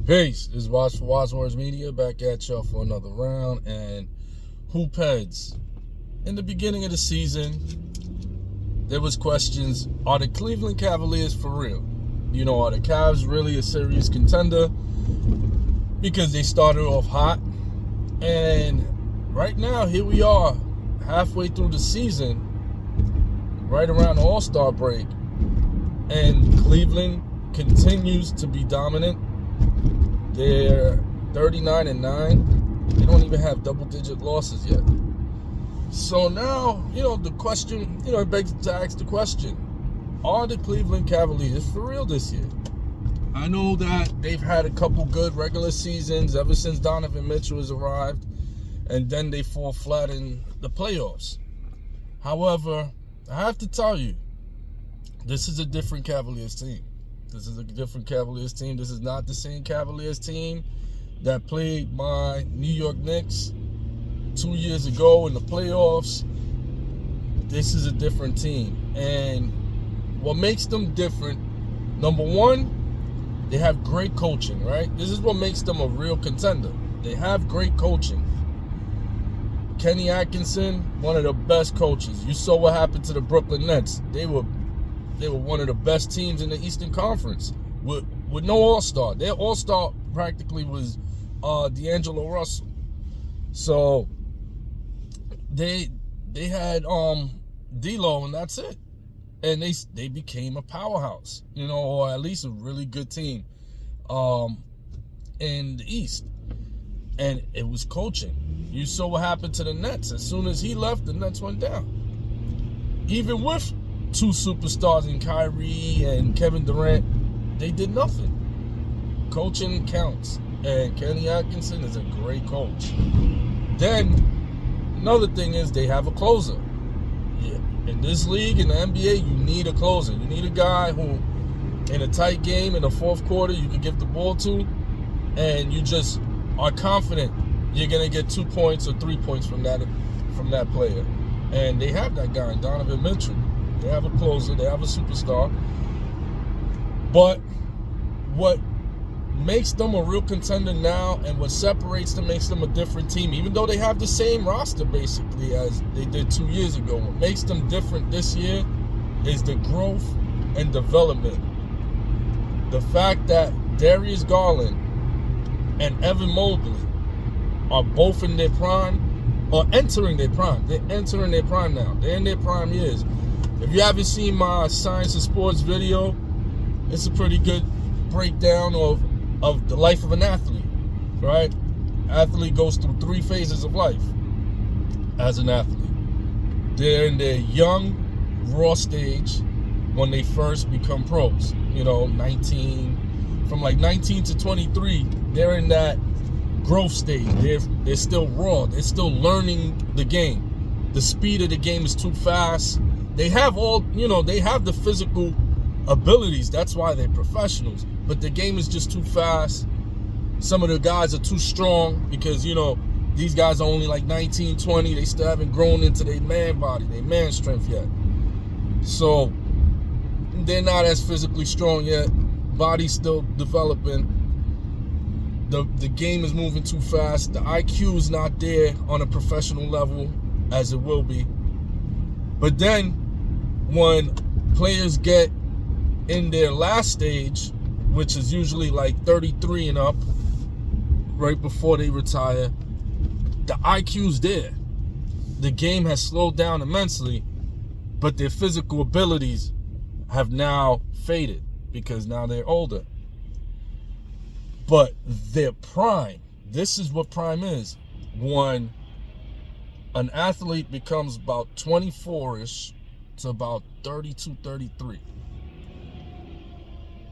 Peace. This is Watch for Wise Words Media back at y'all for another round. And hoop heads. In the beginning of the season, there was questions. Are the Cleveland Cavaliers for real? You know, are the Cavs really a serious contender? Because they started off hot. And right now, here we are, halfway through the season, right around the All-Star break. And Cleveland continues to be dominant. They're 39-9. They don't even have double-digit losses yet. So now, the question, it begs to ask the question, are the Cleveland Cavaliers for real this year? I know that they've had a couple good regular seasons ever since Donovan Mitchell has arrived, and then they fall flat in the playoffs. However, I have to tell you, this is a different Cavaliers team. This is a different Cavaliers team. This is not the same Cavaliers team that played my New York Knicks 2 years ago in the playoffs. This is a different team. And what makes them different, number one, they have great coaching, right? This is what makes them a real contender. They have great coaching. Kenny Atkinson, one of the best coaches. You saw what happened to the Brooklyn Nets. They were one of the best teams in the Eastern Conference with no All-Star. Their All-Star practically was D'Angelo Russell. So they had D'Lo, and that's it. And they became a powerhouse, or at least a really good team in the East. And it was coaching. You saw what happened to the Nets. As soon as he left, the Nets went down. Even with two superstars in Kyrie and Kevin Durant, they did nothing. Coaching counts, and Kenny Atkinson is a great coach. Then, another thing is they have a closer. Yeah. In this league, in the NBA, you need a closer. You need a guy who, in a tight game, in the fourth quarter, you can give the ball to, and you just are confident you're going to get 2 points or 3 points from that player. And they have that guy, Donovan Mitchell. They have a closer. They have a superstar. But what makes them a real contender now and what separates them, makes them a different team, even though they have the same roster basically as they did 2 years ago, what makes them different this year is the growth and development. The fact that Darius Garland and Evan Mobley are both in their prime, or entering their prime. They're entering their prime now. They're in their prime years. If you haven't seen my Science of Sports video, it's a pretty good breakdown of the life of an athlete, right? Athlete goes through 3 phases of life as an athlete. They're in their young, raw stage when they first become pros. 19 to 23, they're in that growth stage. They're still raw. They're still learning the game. The speed of the game is too fast. They have they have the physical abilities. That's why they're professionals. But the game is just too fast. Some of the guys are too strong because, these guys are only like 19, 20. They still haven't grown into their man body, their man strength yet. So they're not as physically strong yet. Body's still developing. The game is moving too fast. The IQ is not there on a professional level as it will be. But then when players get in their last stage, which is usually like 33 and up, right before they retire, the IQ's there. The game has slowed down immensely, but their physical abilities have now faded because now they're older. But their prime, this is what prime is. When an athlete becomes about 24-ish to about 32, 33,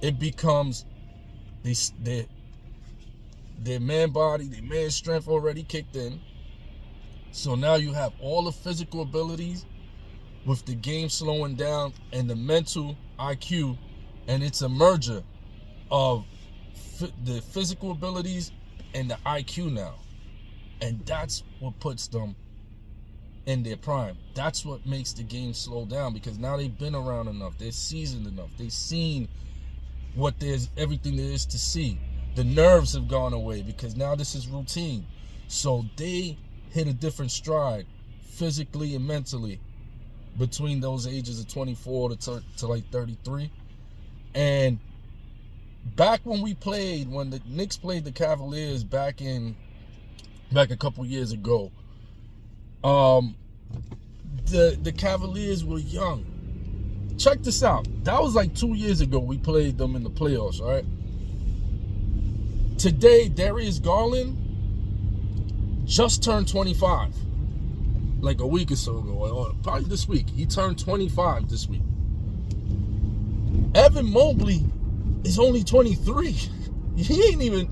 it becomes their man body, their man strength already kicked in. So now you have all the physical abilities with the game slowing down and the mental IQ, and it's a merger of the physical abilities and the IQ now. And that's what puts them in their prime. That's what makes the game slow down, because now they've been around enough. They're seasoned enough. They've seen what there's everything there is to see. The nerves have gone away because now this is routine. So they hit a different stride physically and mentally between those ages of 24 to like 33. And back when the Knicks played the Cavaliers back a couple years ago, the Cavaliers were young. Check this out. That was like 2 years ago we played them in the playoffs, right? Today, Darius Garland just turned 25. Like a week or so ago, or probably this week. He turned 25 this week. Evan Mobley is only 23. He ain't even,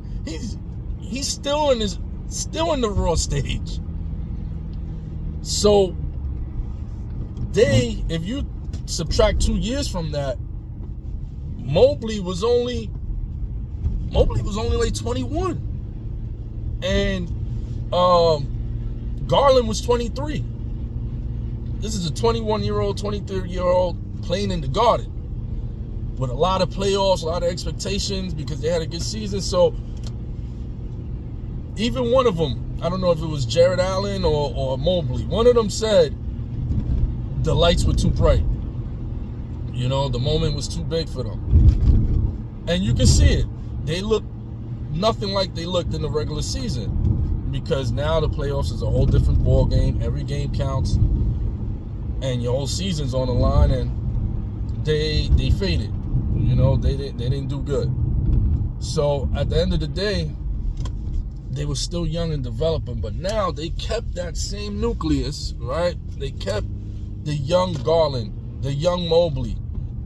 he's still in the raw stage. So if you subtract 2 years from that, Mobley was only like 21. And Garland was 23. This is a 21-year-old, 23-year-old playing in the Garden with a lot of playoffs, a lot of expectations because they had a good season. So even one of them, I don't know if it was Jared Allen or Mobley, one of them said the lights were too bright. You know, the moment was too big for them. And you can see it. They look nothing like they looked in the regular season because now the playoffs is a whole different ball game. Every game counts, and your whole season's on the line. And they faded. You know, they didn't do good. So at the end of the day, they were still young and developing, but now they kept that same nucleus, right? They kept the young Garland, the young Mobley.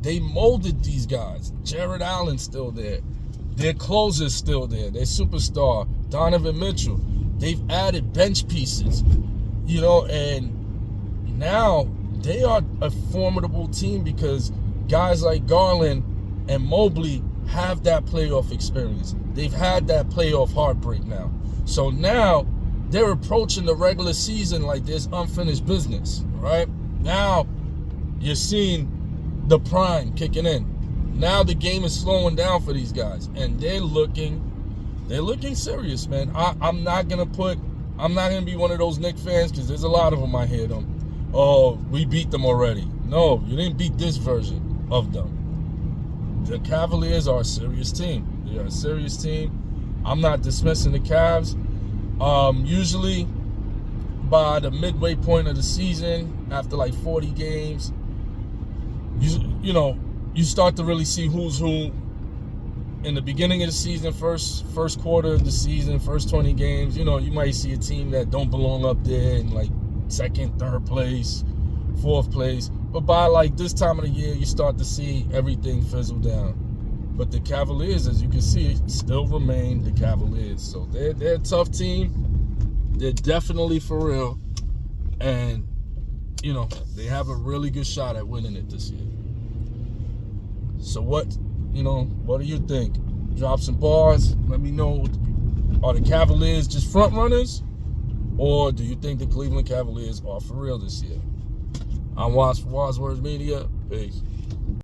They molded these guys. Jared Allen's still there. Their closer's still there. Their superstar, Donovan Mitchell. They've added bench pieces, you know, and now they are a formidable team because guys like Garland and Mobley have that playoff experience. They've had that playoff heartbreak now. So now they're approaching the regular season like there's unfinished business, right? Now you're seeing the prime kicking in. Now the game is slowing down for these guys, and they're looking serious, man. I'm not gonna be one of those Knicks fans because there's a lot of them. I hear them. Oh, we beat them already. No, you didn't beat this version of them. The Cavaliers are a serious team. They are a serious team. I'm not dismissing the Cavs. Usually by the midway point of the season, after like 40 games, you start to really see who's who. In the beginning of the season, first quarter of the season, first 20 games, you might see a team that don't belong up there in like second, third place, fourth place. But by like this time of the year, you start to see everything fizzle down. But the Cavaliers, as you can see, still remain the Cavaliers. So they're a tough team. They're definitely for real. And, they have a really good shot at winning it this year. So what do you think? Drop some bars. Let me know. Are the Cavaliers just front runners? Or do you think the Cleveland Cavaliers are for real this year? I'm Watts for Wadsworth Media. Peace.